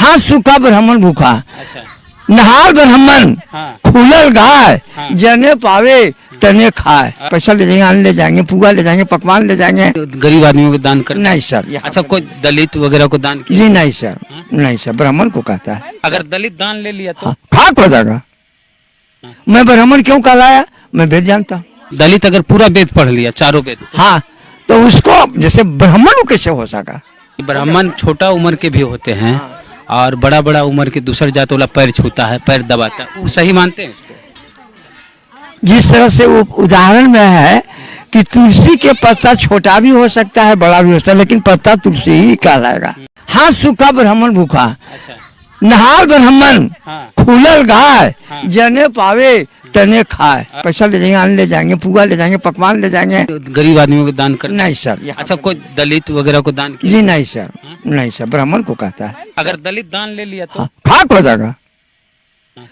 हाथ सूखा ब्राह्मण भूखा। अच्छा। नहाल ब्राह्मण हाँ। खुलल गाय। हाँ। जने पावे तने खाए। पैसा ले जाएंगे, अन्न ले जाएंगे, पुआ ले जाएंगे, पकवान ले जाएंगे। गरीब आदमियों को दान कर? नहीं सर। अच्छा, कोई दलित वगैरह को दान किया? जी नहीं सर। हाँ? नहीं सर, ब्राह्मण को कहता है। अगर दलित दान ले लिया तो? हाँ, खाक हो जाएगा। मैं ब्राह्मण क्यों कहलाया? मैं वेद जानता हूँ। दलित अगर पूरा वेद पढ़ लिया, चारों वेद, हाँ, तो उसको जैसे ब्राह्मण कैसे हो सका? ब्राह्मण छोटा उम्र के भी होते हैं और बड़ा बड़ा उम्र के दूसर जात वाला पैर छूता है, पैर दबाता है, वो सही मानते हैं उसको? जिस तरह से वो उदाहरण में है कि तुलसी के पत्ता छोटा भी हो सकता है, बड़ा भी हो सकता है, लेकिन पत्ता तुलसी ही कहलाएगा। हाथ सूखा ब्राह्मण भूखा। अच्छा। नहाल ब्राह्मण हाँ। खुलल गाय। हाँ। जने पावे तने खाए। पैसा ले जाएंगे, अन्न ले जाएंगे, पुआ ले जाएंगे, पकवान ले जाएंगे। गरीब आदमियों को दान कर? नहीं सर। अच्छा, कोई दलित वगैरह को दान किया? जी नहीं सर। नहीं सर, ब्राह्मण को कहता है। अगर दलित दान ले लिया तो? हाँ, खाक हो जाएगा।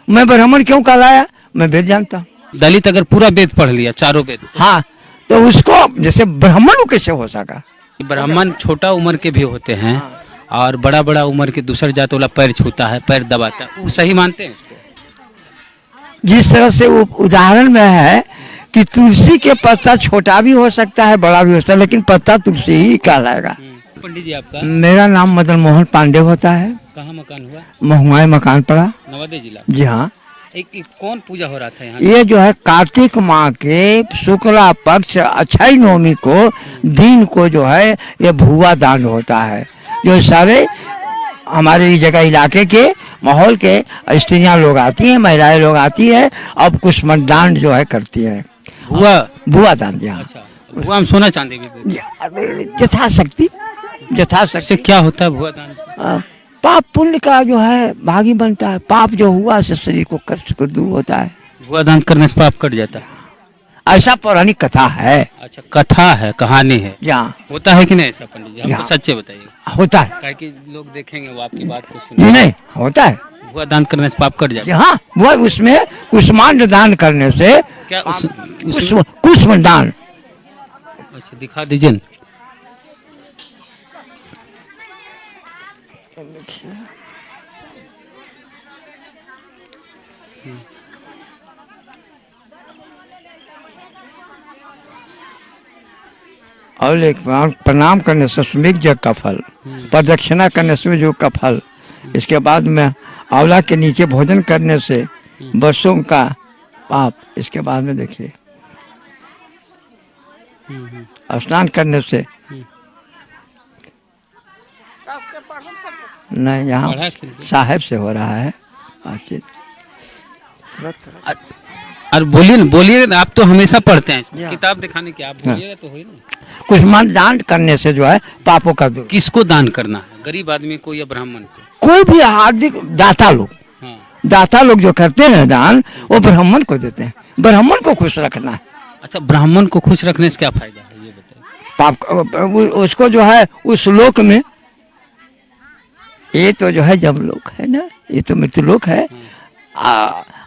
मैं ब्राह्मण क्यों कहलाया? मैं वेद जानता हूँ। दलित अगर पूरा वेद पढ़ लिया, चारों वेद, हाँ, तो उसको जैसे ब्राह्मण कैसे हो सका? ब्राह्मण छोटा उम्र के भी होते हैं और बड़ा बड़ा उम्र के दूसर जात वाला पैर छूता है, पैर दबाता है, वो सही मानते हैं उसको? जिस तरह से वो उदाहरण में है कि तुलसी के पत्ता छोटा भी हो सकता है, बड़ा भी हो सकता है, लेकिन पत्ता तुलसी ही कहलाएगा। पंडित जी, आपका मेरा नाम मदन मोहन पांडे होता है। कहाँ मकान हुआ? महुआए मकान पड़ा। नवादा जिला। जी हाँ। एक कौन पूजा हो रहा था यहाँ? ये जो है कार्तिक माह के शुक्ला पक्ष अक्षय नवमी को दिन को जो है ये भुआ दान होता है। जो सारे हमारे इस जगह इलाके के माहौल के स्त्रियां लोग आती हैं, महिलाएं लोग आती है, अब कुछ मतदान जो है करती है। भुआ दान। यहाँ अच्छा, भुआ हम सोना चांदी भी देते हैं? यथाशक्ति। इससे क्या होता है भुआ दान? पाप पुण्य का जो है भागी बनता है। पाप जो हुआ से शरीर को कष्ट को दूर होता है। भुआ दान करने से पाप कट जाता है? ऐसा पौराणिक कथा है। अच्छा, कथा है, कहानी है। यहाँ होता है कि नहीं ऐसा पंडित जी? हमको सच्चे बताइए। होता है। काहे कि लोग देखेंगे वो आपकी बात को जी सुन। नहीं, होता है। भुआ दान करने से पाप कट जाता है? हाँ, वो उसमें कुष्मांड दान करने से। क्या कुष्म दान। अच्छा, दिखा दीजिए ना। और एक प्रणाम करने से स्मिक जग का फल, प्रदक्षिणा करने से जो का फल, इसके बाद में आंवला के नीचे भोजन करने से वर्षों का पाप, इसके बाद में देखिए स्नान करने से नहीं, यहाँ साहेब से हो रहा है बातचीत। और बोलिए ना, आप तो हमेशा पढ़ते हैं इसको, किताब दिखाने की, आप बोलिएगा तो होई ना। कुछ मान दान करने से जो है पापों का दूर। किसको दान करना है? गरीब आदमी को या ब्राह्मण को? कोई भी हार्दिक दाता लोग। हाँ। दाता लोग जो करते हैं दान, वो ब्राह्मण को देते हैं। ब्राह्मण को खुश रखना है। अच्छा, ब्राह्मण को खुश रखने से क्या फायदा है, ये बताइए। पाप उसको जो है उस लोक में, ये तो जो है जब लोक है ना, ये तो मृत्यु लोक है।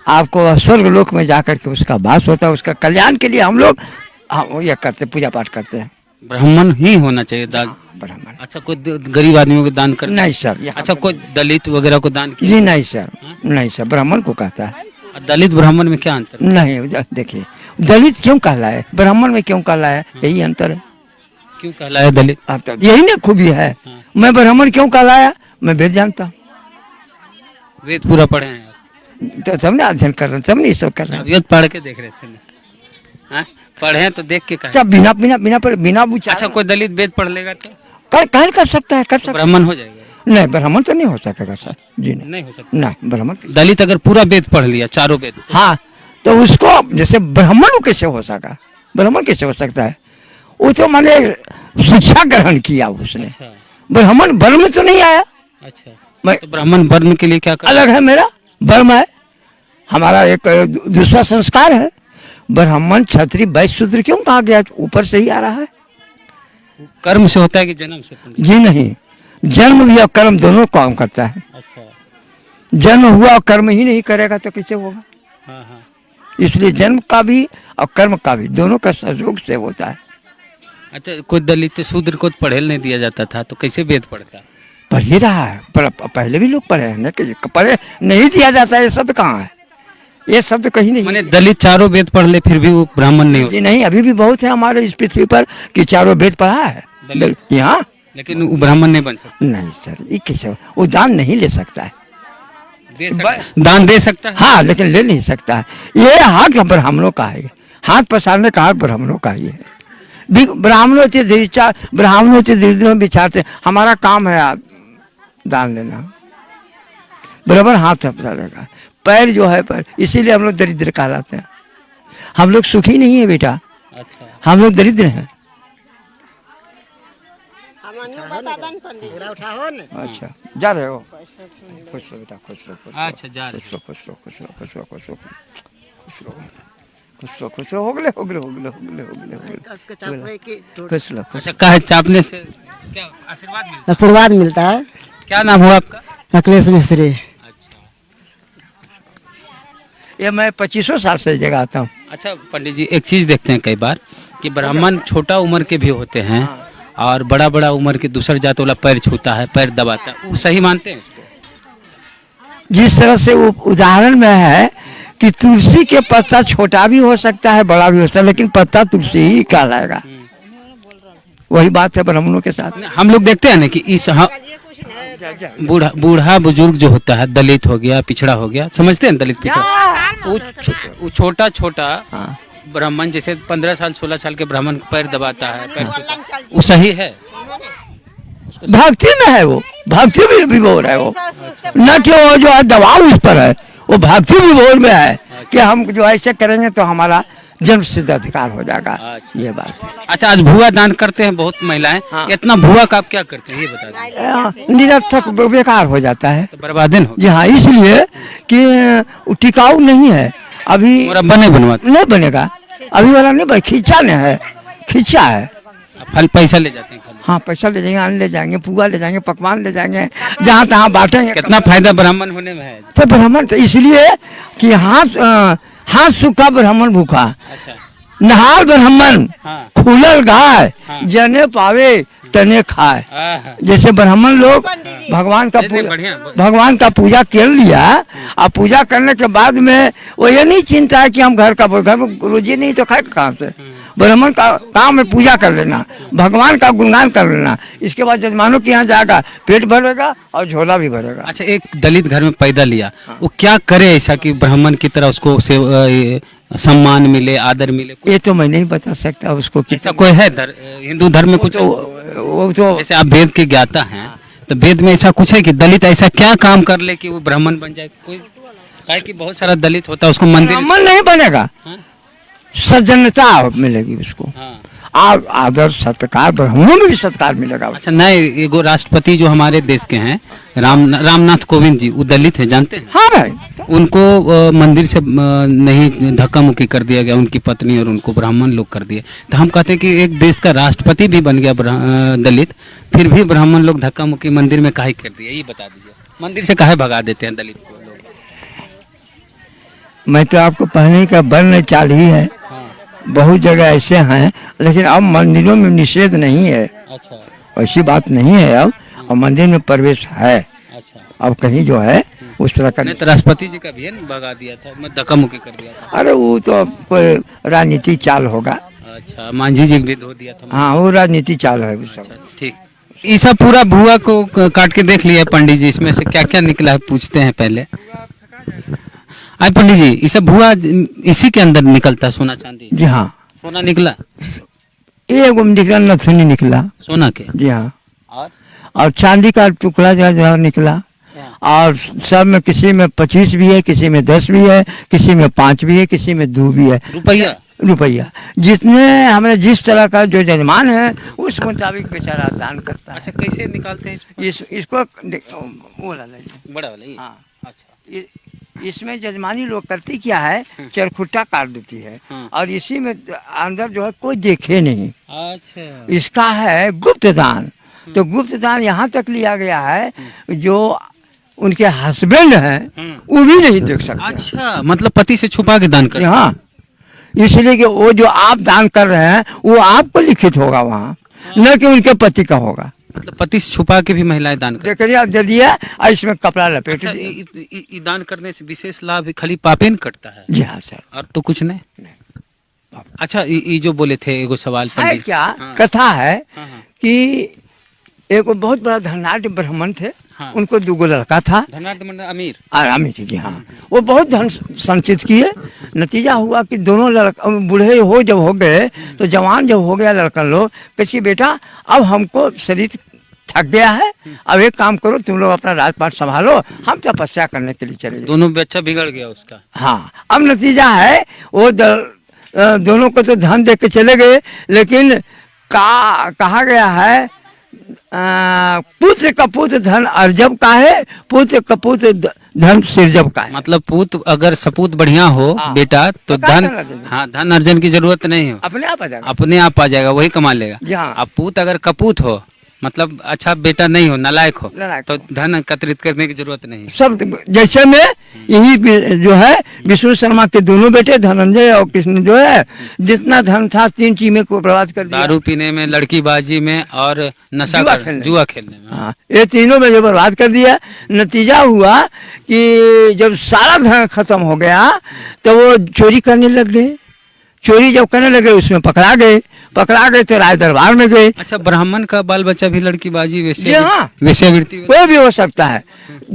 आपको स्वर्ग लोक में जाकर के उसका वास होता है। उसका कल्याण के लिए हम लोग ये करते, पूजा पाठ करते हैं। ब्राह्मण ही होना चाहिए दान? ब्राह्मण। अच्छा, कोई गरीब आदमियों को दान कर? नहीं सर। अच्छा, कोई दलित वगैरह को दान किया? जी नहीं सर। नहीं सर, ब्राह्मण को कहता है। दलित ब्राह्मण में क्या अंतर? नहीं, देखिए दलित क्यों कहलाए, ब्राह्मण में क्यों कहलाए, यही अंतर है। क्यों कहलाया दलित? यही ना खूबी है। मैं ब्राह्मण क्यों कहलाया? मैं वेद जानता हूँ। वेद पूरा पढ़े हैं तो सबने अध्ययन कर रहे हैं, सबने ये सब कर रहे हैं। वेद पढ़ के देख रहे थे ना? पढ़े हैं तो देख के कहा? सब बिना बिना बिना बिना बुझा। अच्छा, कोई दलित वेद पढ़ लेगा तो कर सकता है, कर सकता है। ब्राह्मण हो जाएगा? नहीं, ब्राह्मण तो नहीं हो सकेगा सर। जी नहीं हो सकता। नहीं, ब्राह्मण। दलित अगर पूरा वेद पढ़ लिया, चारों वेद, हाँ, तो उसको जैसे ब्राह्मण कैसे हो सका? ब्राह्मण कैसे हो सकता है? वो तो मैंने शिक्षा ग्रहण किया उसने। अच्छा। ब्राह्मण वर्ण में तो नहीं आया। अच्छा, मैं तो ब्राह्मण वर्ण के लिए क्या कर? अलग है, मेरा वर्ण है, हमारा एक दूसरा संस्कार है। ब्राह्मण क्षत्रिय वैश्य शूद्र क्यों कहा गया? ऊपर से ही आ रहा है। कर्म से होता है कि जन्म से? जी नहीं, जन्म भी और कर्म दोनों काम करता है। अच्छा। जन्म हुआ और कर्म ही नहीं करेगा तो कैसे होगा? हाँ हाँ। इसलिए जन्म का भी और कर्म का भी दोनों का सहयोग से होता है। अच्छा, कोई दलित शूद्र को पढ़े नहीं दिया जाता था तो कैसे वेद पढ़ता? पढ़ ही रहा है, पहले भी लोग पढ़े हैं ना, कि पढ़े नहीं दिया जाता है, ये शब्द कहाँ है, ये शब्द कहीं नहीं। मैंने दलित चारों वेद पढ़ ले फिर भी वो ब्राह्मण नहीं जी नहीं, अभी भी बहुत है हमारे इस पृथ्वी पर कि चारों वेद पढ़ा है यहाँ, लेकिन वो ब्राह्मण नहीं बन सकता। नहीं सर, ये कैसे, वो दान नहीं ले सकता है, दान दे सकता है हाँ, लेकिन ले नहीं सकता है। ये हक ब्राह्मणों का है, हाथ पसारने का हक ब्राह्मणों का ही है। ब्राह्मणों से दरिद्र में बिछाते, हमारा काम है दान लेना, बराबर हाथ पसारेगा, पैर जो है पैर, इसीलिए हम लोग दरिद्र कहलाते हैं। हम लोग सुखी नहीं है बेटा, अच्छा हम लोग दरिद्र हैं। अच्छा जा रहे हो, खुश रहो बेटा, खुश रहो, अच्छा जा रहे खुश रहो, हो गले खुश रहो। अच्छा कहे चापने से क्या आशीर्वाद मिलता आशीर्वाद मिलता है। है? क्या नाम हुआ आपका? अखिलेश मिस्त्री। अच्छा ये मैं 25 साल से जगह आता हूँ। अच्छा पंडित जी, एक चीज देखते हैं कई बार कि ब्राह्मण छोटा उम्र के भी होते हैं और बड़ा बड़ा उम्र के दूसर जात वाला पैर छूता है, पैर दबाता है, वो सही मानते हैं इसको? जिस तरह से वो उदाहरण में है कि तुलसी के पत्ता छोटा भी हो सकता है, बड़ा भी हो सकता है, लेकिन पत्ता तुलसी ही कहलाएगा। वही बात है ब्राह्मणों के साथ। हम लोग देखते हैं ना कि इस बूढ़ा बुजुर्ग जो होता है, दलित हो गया, पिछड़ा हो गया, समझते हैं दलित पिछड़ा, वो छोटा छोटा ब्राह्मण जैसे 15 साल 16 साल के ब्राह्मण पैर दबाता है, पैर छूता, वो सही है? भक्ति में है वो, भक्ति में विभोर है वो, न कि वो जो है दबाव उस पर है, वो भक्ति विभोर में है कि हम जो ऐसे करेंगे तो हमारा जन्म सिद्ध अधिकार हो जाएगा। अच्छा। ये बात है। अच्छा आज भुआ दान करते हैं बहुत महिलाएं, इतना भुआ का आप क्या करते हैं ये बता दीजिए। निरर्थक बेकार हो जाता है, तो बर्बादन हो जी हाँ, इसलिए कि टिकाऊ नहीं है अभी, मुरब्बा नहीं बनवाते, नहीं बनेगा अभी वाला, नहीं खींचा नहीं है, खींचा है, फल पैसा ले जाते हैं खाली। हाँ पैसा ले जाएंगे, अन्न ले जाएंगे, पुआ ले जाएंगे, पकवान ले जाएंगे, जहाँ तहाँ बांटेंगे। कितना फायदा ब्राह्मण होने में है? तो ब्राह्मण तो इसलिए कि हाथ सूखा ब्राह्मण भूखा, अच्छा नहाल ब्राह्मण हाँ खुलल गाय, हाँ। जने पावे तने खाए। हाँ। जैसे ब्राह्मण लोग भगवान का नहीं, बढ़िया। भगवान का पूजा कर लिया, और पूजा करने के बाद में वो ये नहीं चिंता है कि हम घर में रोजी नहीं तो खाए कहाँ से। ब्राह्मण का काम है पूजा कर लेना, भगवान का गुणगान कर लेना, इसके बाद जजमानों के यहाँ जाएगा, पेट भरेगा और झोला भी भरेगा। अच्छा एक दलित घर में पैदा लिया, वो क्या करे ऐसा कि ब्राह्मण की तरह उसको सम्मान मिले, आदर मिले? ये तो मैं नहीं बता सकता उसको, ऐसा कोई है हिंदू धर्म में कुछ? वो तो जैसे आप वेद के ज्ञाता हैं, तो वेद में ऐसा कुछ है कि दलित ऐसा क्या काम कर ले कि वो ब्राह्मण बन जाए? कोई है कि बहुत सारा दलित होता है, उसको मंदिर ब्राह्मण नहीं बनेगा, हाँ? सज्जनता मिलेगी उसको, हाँ। आदर सत्कार, ब्राह्मणों में भी सत्कार मिलेगा। अच्छा नए एगो राष्ट्रपति जो हमारे देश के हैं, रामनाथ कोविंद जी, वो दलित है, जानते हैं? हाँ भाई, उनको मंदिर से नहीं धक्का मुक्की कर दिया गया, उनकी पत्नी और उनको ब्राह्मण लोग कर दिए। तो हम कहते हैं कि एक देश का राष्ट्रपति भी बन गया दलित, फिर भी ब्राह्मण लोग धक्का मुक्की मंदिर में काहे कर दिया, ये बता दीजिए। मंदिर से काहे भगा देते हैं दलित को लोग? मैं तो आपको पहले का वर्ण चाल ही है, बहुत जगह ऐसे हैं, लेकिन अब मंदिरों में निषेध नहीं है। अच्छा ऐसी बात नहीं है अब, और मंदिर में प्रवेश है। अच्छा अब कहीं जो है उस तरह का नहीं, तो राष्ट्रपति जी का भी है ना, भगा दिया था, मैं धक्का मुक्की कर दिया था। अरे वो तो कोई राजनीति चाल होगा। अच्छा मांझी जी भी धो दिया था। हाँ वो राजनीति चाल है वो सब। अच्छा ठीक, ये सब पूरा भुआ को काट के देख लिया पंडित जी, इसमें से क्या क्या निकला है पूछते हैं पहले। आज पंडित जी ये सब भुआ इसी के अंदर निकलता है, सोना चांदी? जी हाँ, सोना निकला, एक निकला, नथुनी निकला। सोना के? जी हाँ, और और चांदी का टुकड़ा जो निकला, और सब में किसी में 25 भी है, किसी में 10 भी है, किसी में 5 भी है, किसी में 2 भी है। रुपया जितने हमारे जिस तरह का जो जजमान है उस मुताबिक बेचारा दान करता है। अच्छा कैसे निकालते हैं इसको वो वाला लीजिए, बड़ा वाला ये? हाँ। अच्छा इसमें जजमानी लोग करती क्या है, चरखुट्टा काट देती है, और इसी में अंदर जो है कोई देखे नहीं। अच्छा इसका है गुप्त दान। तो गुप्त दान यहाँ तक लिया गया है, जो उनके हस्बैंड हैं वो भी नहीं देख सकते। अच्छा मतलब पति से छुपा के दान कर? हाँ, इसलिए कि वो जो आप दान कर रहे हैं वो आपको लिखित होगा वहाँ, न कि उनके पति का होगा। मतलब पति से छुपा के भी महिलाएं दान करती देखिए दे दिया और इसमें कपड़ा लपेट हैं। दिया। ये दान करने से विशेष लाभ खाली पापे न कटता है जी हाँ सर। और तो कुछ नहीं। अच्छा ये जो बोले थे एगो सवाल है पंडित। क्या हाँ। कथा है हाँ, हाँ। कि एक बहुत बड़ा धनाढ़ ब्राह्मण थे। हाँ। उनको 2 लड़का था। धनार्थ मंडल अमीर। आरामी थी जी हाँ। वो बहुत धन संचित किए। नतीजा हुआ कि दोनों लड़का बूढ़े हो जब हो गए तो जवान जब हो गया लड़का लोग कही बेटा अब हमको शरीर थक गया है, अब एक काम करो तुम लोग अपना राजपाट संभालो, हम तपस्या करने के लिए चले गए। दोनों बच्चा बिगड़ गया उसका। हाँ अब नतीजा है वो दोनों को तो धन दे के चले गए, लेकिन कहा गया है पुत्र कपूत धन अर्जब का है, पुत्र कपूत धन सिरजब का है। मतलब पूत अगर सपूत बढ़िया हो हाँ। बेटा तो तो धन, क्या करना हाँ धन अर्जन की जरूरत नहीं हो, अपने आप आ जाएगा। अपने आप आ जाएगा, वही कमा लेगा। जी हाँ। अब पूत अगर कपूत हो मतलब अच्छा बेटा नहीं हो, नालायक हो, नालायक तो धन एकत्रित करने की जरूरत नहीं। सब जैसे में यही जो है विष्णु शर्मा के दोनों बेटे धनंजय और कृष्ण जो है जितना धन था 3 चीज में को बर्बाद कर दिया। दारू पीने में, लड़कीबाजी में और नशा जुआ खेलने में। हाँ ये तीनों में जो बर्बाद कर दिया। नतीजा हुआ कि जब सारा धन खत्म हो गया तो वो चोरी करने लग गए। चोरी जब करने लगे उसमें पकड़ा गए तो राज दरबार में गए। अच्छा ब्राह्मण का बाल बच्चा भी लड़कीबाजी जी हाँ। वेश्यावृत्ति कोई भी हो सकता है।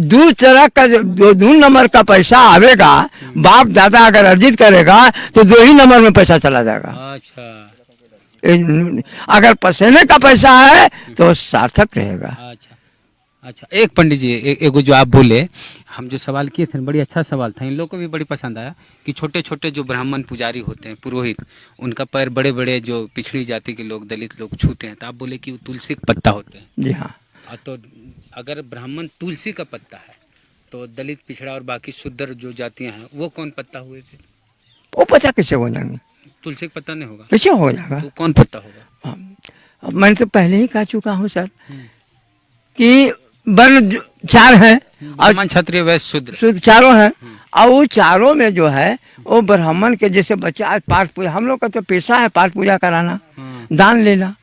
2 तरह का 2 नंबर का पैसा आवेगा, बाप दादा अगर अर्जित करेगा तो 2 ही नंबर में पैसा चला जाएगा। अच्छा अगर पसीने का पैसा है तो सार्थक रहेगा। अच्छा अच्छा एक पंडित जी एगो जो आप बोले, हम जो सवाल किए थे बड़ी अच्छा सवाल था, इन लोगों को भी बड़ी पसंद आया कि छोटे छोटे जो ब्राह्मण पुजारी होते हैं, पुरोहित, उनका पैर बड़े बड़े जो पिछड़ी जाति के लोग, दलित लोग छूते हैं, तो आप बोले कि वो तुलसी का पत्ता होते हैं। जी हाँ। तो अगर ब्राह्मण तुलसी का पत्ता है तो दलित, पिछड़ा और बाकी शूद्र जो जातियाँ हैं वो कौन पत्ता हुए थे? वो पता कैसे हो जाएंगे? तुलसी का पत्ता नहीं होगा, कैसे हो जाएगा? तो कौन पत्ता होगा? अब मैंने तो पहले ही कह चुका हूँ सर कि वर्ण 4 हैं और ब्राह्मण, क्षत्रिय, वैश्य, शूद्र, शुद्ध 4 हैं। और वो 4 में जो है वो ब्राह्मण के जैसे बच्चे आज पाठ पूजा, हम लोग का तो पेशा है पाठ पूजा कराना, दान लेना,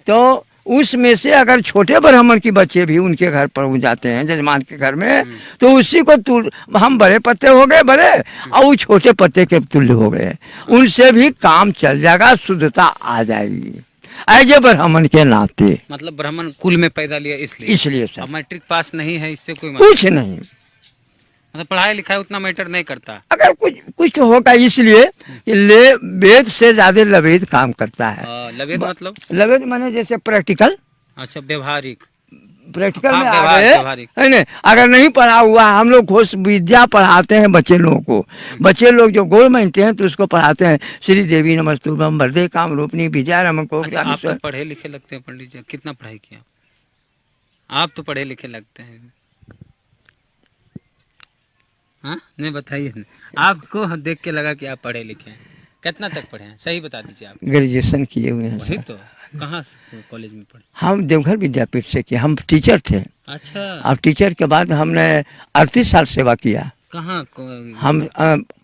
तो उसमें से अगर छोटे ब्राह्मण की बच्चे भी उनके घर पर जाते हैं जजमान के घर में तो उसी को हम बड़े पत्ते हो गए बड़े और वो छोटे पत्ते के तुल्य हो गए, उनसे भी काम चल जाएगा, शुद्धता आ जाएगी ऐसे ब्राह्मण के नाते। मतलब ब्राह्मण कुल में पैदा लिया इसलिए सर। अब मैट्रिक पास नहीं है इससे कोई कुछ नहीं, मतलब पढ़ाई लिखाई उतना मैटर नहीं करता। अगर कुछ तो होगा इसलिए कि वेद से ज्यादा लवेद काम करता है। लवेद मतलब? लवेद माने जैसे प्रैक्टिकल। अच्छा व्यवहारिक, प्रैक्टिकल में हाँ, आ गए है ना। अगर नहीं पढ़ा हुआ, हम लोग घोष विद्या पढ़ाते हैं बच्चे लोगों को, बच्चे लोग जो गोल मानते हैं तो उसको पढ़ाते हैं श्री देवी नमस्तुभ्यम वरदे काम रूपनी विद्या रमन को। अच्छा, आप तो पढ़े लिखे लगते हैं पंडित जी, कितना पढ़ाई किया? आप तो पढ़े लिखे लगते हैं। हाँ नहीं बताइए ना, आपको देख के लगा कि आप पढ़े लिखे हैं। कितना तक पढ़े हैं सही बता दीजिए आप? ग्रेजुएशन किए हुए हैं। वही तो कहाँ कॉलेज में पढ़े? हम देवघर विद्यापीठ से किए, हम टीचर थे। अच्छा। और टीचर के बाद हमने 38 साल सेवा किया। कहाँ? हम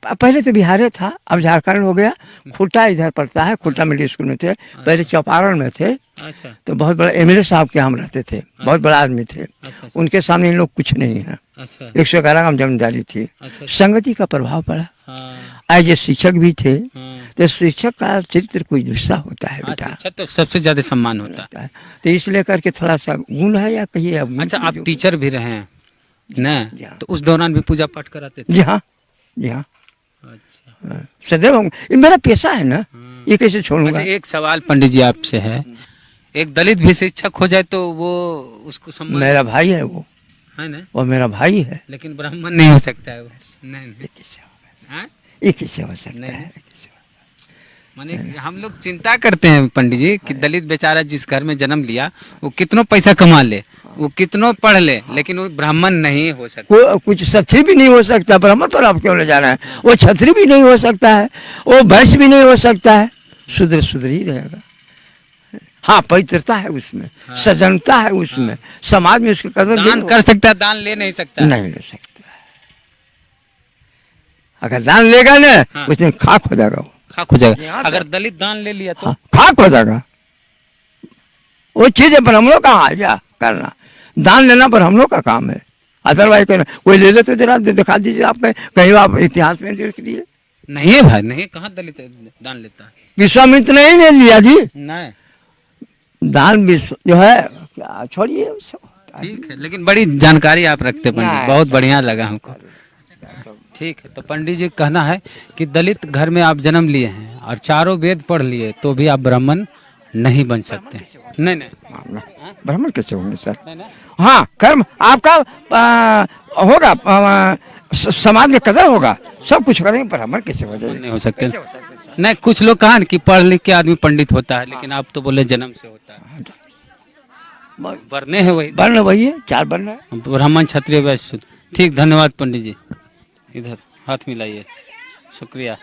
पहले तो बिहार था, अब झारखंड हो गया। खुट्टा इधर पड़ता है, खुट्टा मिडिल स्कूल में थे, पहले चौपारण में थे। अच्छा। तो बहुत बड़ा एमएलए साहब के हम रहते थे, बहुत बड़ा आदमी थे। अच्छा। उनके सामने इन लोग कुछ नहीं है। अच्छा। 111 ग्राम जमींदारी थी। अच्छा। संगति का प्रभाव पड़ा। हाँ। आज ये शिक्षक भी थे। हाँ। तो शिक्षक का चरित्र कोई दूसरा होता है बेटा। शिक्षक तो सबसे ज्यादा सम्मान होता है। तो इसलिए करके थोड़ा सा गुण है या कहिए। अच्छा, आप टीचर भी रहे हैं ना, तो उस दौरान भी पूजा पाठ कराते थे? जी हाँ, जी हाँ। अच्छा। सदैव ये मेरा पेशा है ना, ये कैसे छोड़ूंगा। अच्छा, एक सवाल पंडित जी आपसे है, एक दलित भी शिक्षक हो जाए तो वो उसको सम्मान? मेरा भाई है वो, है ना, वो मेरा भाई है। लेकिन ब्राह्मण नहीं हो सकता है वो। नहीं, ये किससे हो सकता है? माने हम लोग चिंता करते हैं पंडित जी कि दलित बेचारा जिस घर में जन्म लिया वो कितनों पैसा कमा ले, वो कितनों पढ़ ले, लेकिन वो ब्राह्मण नहीं हो सकता। कुछ छत्री भी नहीं हो सकता। ब्राह्मण पर आप क्यों ले जाना है? वो छत्री भी नहीं हो सकता है, वो वैश्य भी नहीं हो सकता है, शूद्र शूद्र ही रहेगा। हाँ, पवित्रता है उसमें, हाँ, सजनता है उसमें, हाँ, समाज में उसके कदर दान कर सकता है, दान ले नहीं सकता, नहीं ले सकता। अगर दान लेगा ना, हाँ, उस दिन खाक हो जाएगा, वो खाक हो जाएगा। अगर दलित दान ले लिया तो हाँ, खाक हो जाएगा। वो चीज़ें ब्राह्मणों का आ गया करना, दान लेना ब्राह्मणों का काम है। अदरवाइज कोई ले ले तो जरा दिखा दीजिए आप कहीं आप इतिहास में देख लीजिए। नहीं है भाई, नहीं, कहाँ दलित दान लेता है? विश्वामित्र ने ही नहीं लिया जी नहीं, दान। विश्व जो है क्या, छोड़िए वो सब। ठीक है, लेकिन बड़ी जानकारी आप रखते पंडित, नहीं, बहुत बढ़िया लगा हमको। ठीक है, तो पंडित जी कहना है कि दलित घर में आप जन्म लिए हैं और चारों वेद पढ़ लिए तो भी आप ब्राह्मण नहीं बन सकते। नहीं नहीं, ब्राह्मण कैसे होंगे सर? नहीं नहीं, हाँ, कर्म आपका होगा, समाज में कदर होगा, सब कुछ करेंगे, ब्राह्मण कैसे हो जाएगा? नहीं हो सकते। नहीं, कुछ लोग कहा कि पढ़ लिख के आदमी पंडित होता है, लेकिन आप तो बोले जन्म से होता है। वर्ण है वही, वर्ण वही है, 4 वर्ण है। ब्राह्मण क्षत्रिय वैश्य शूद्र। ठीक, धन्यवाद पंडित जी। इधर हाथ मिलाइए, शुक्रिया।